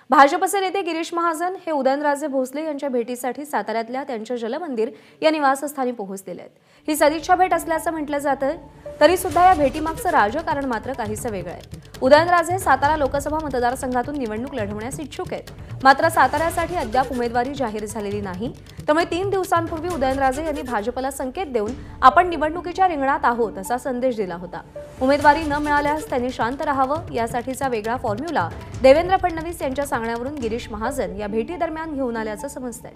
भाजपचे नेते गिरीश महाजन हे उदयनराजे भोसले यांच्या भेटीसाठी साताऱ्यातल्या त्यांच्या जलमंदिर या निवासस्थानी पोहोचलेले आहेत। ही सदिच्छा भेट असल्याचं म्हटलं जातं, तरी सुद्धा या भेटीमागचं राजकारण मात्र काहीसं वेगळं आहे। उदयनराजे सातारा लोकसभा मतदारसंघातून निवडणूक लढवण्यास इच्छुक आहेत, मात्र साताऱ्यासाठी अद्याप उमेदवारी जाहीर झालेली नाही। त्यामुळे 3 दिवसांपूर्वी उदयनराजे यांनी भाजपला संकेत देऊन आपण निवडणुकीच्या रिंगणात आहोत असा संदेश दिला होता। उमेदवारी न मिळाल्यास त्यांनी शांत राहावं यासाठीचा वेगळा फॉर्म्युला देवेंद्र फडणवीस यांच्या सांगण्यावरून गिरीश महाजन या भेटीदरम्यान घेऊन आल्याचं समजतंय।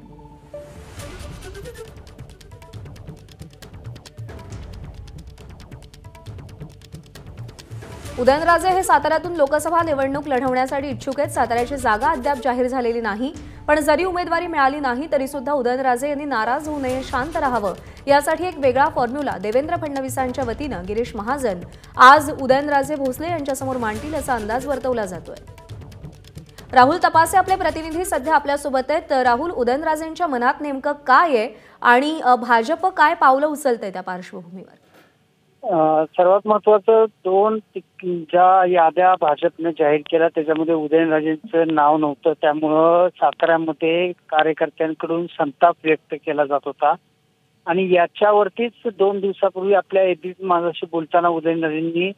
उदयनराजे हे साताऱ्यातून लोकसभा निवडणूक लढवण्यासाठी इच्छुक आहेत। साताऱ्याची जागा अद्याप जाहीर झालेली नाही, पण जरी उमेदवारी मिळाली नाही तरी सुद्धा उदयनराजे यांनी नाराज होऊ नये, शांत राहावं यासाठी एक वेगळा फॉर्म्युला देवेंद्र फडणवीसांच्या वतीनं गिरीश महाजन आज उदयनराजे भोसले यांच्यासमोर मांडतील असा अंदाज वर्तवला जातोय। राहुल तपासे आपले प्रतिनिधी सध्या आपल्यासोबत आहेत। राहुल, उदयनराजेंच्या मनात नेमकं काय आहे आणि भाजप काय पावलं उचलतंय त्या पार्श्वभूमीवर? सर्वात महत्वाचं 2 ज्या याद्या भाजपने जाहीर केल्या त्याच्यामध्ये उदयनराजेंचं नाव नव्हतं, त्यामुळं साताऱ्यामध्ये कार्यकर्त्यांकडून संताप व्यक्त केला जात होता आणि याच्यावरतीच 2 दिवसापूर्वी आपल्या एबीपी माझाशी बोलताना उदयनराजेंनी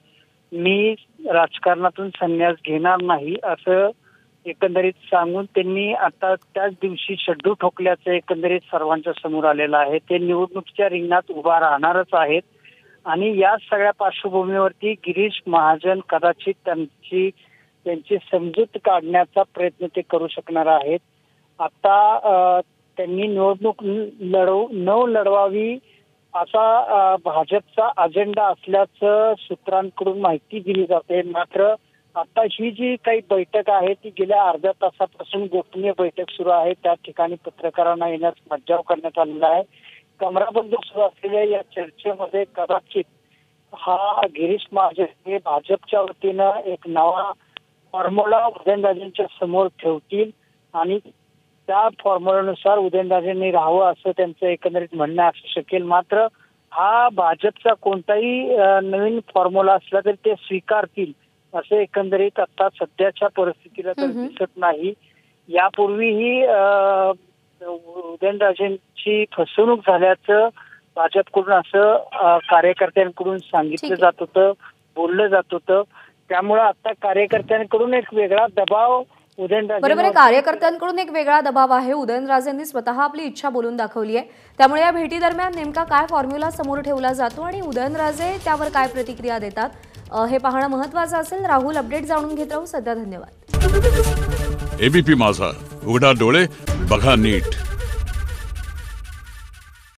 मी राजकारणातून संन्यास घेणार नाही असं एकंदरीत सांगून त्यांनी आता त्याच दिवशी शड्डू ठोकल्याचं एकंदरीत सर्वांच्या समोर आलेलं आहे। ते निवडणुकीच्या रिंगणात उभा राहणारच आहेत आणि या सगळ्या पार्श्वभूमीवरती गिरीश महाजन कदाचित त्यांची समजूत काढण्याचा प्रयत्न ते करू शकणार आहेत। आता त्यांनी निवडणूक न लढवावी असा भाजपचा अजेंडा असल्याचं सूत्रांकडून माहिती दिली जाते। मात्र आता ही जी काही बैठक आहे ती गेल्या अर्ध्या तासापासून गोपनीय बैठक सुरू आहे। त्या ठिकाणी पत्रकारांना येण्यास मज्जाव करण्यात आलेला आहे। कमराबंद सुरू असलेल्या या चर्चेमध्ये कदाचित हा गिरीश महाजन हे भाजपच्या वतीनं एक नवा फॉर्म्युला उदयनराजेंच्या समोर ठेवतील आणि त्या फॉर्म्युल्यानुसार उदयनराजेंनी राहावं असं त्यांचं एकंदरीत म्हणणं असू शकेल। मात्र हा भाजपचा कोणताही नवीन फॉर्म्युला असला तरी ते स्वीकारतील असं एकंदरीत आता सध्याच्या परिस्थितीला तर दिसत नाही। यापूर्वीही उदयनराजेंची फसवणूक झाल्याचं भाजपकडून असं कार्यकर्त्यांकडून सांगितलं जात होतं, बोललं जात होतं। त्यामुळे आता कार्यकर्त्यांकडून एक वेगळा दबाव बरोबर आहे, कार्यकर्त्यांकडून एक वेगळा दबाव आहे। उदयनराजेंनी स्वतः आपली इच्छा बोलून दाखवली आहे। त्यामुळे या भेटी दरम्यान नेमका काय फॉर्म्युला समोर ठेवला जातो आणि उदयनराजे त्यावर काय प्रतिक्रिया देतात हे पाहणं महत्त्वाचं असेल। राहुल, अपडेट जाणून घेत राहू। सध्या धन्यवाद। एबीपी माझा, उघडा डोळे बघा नीट।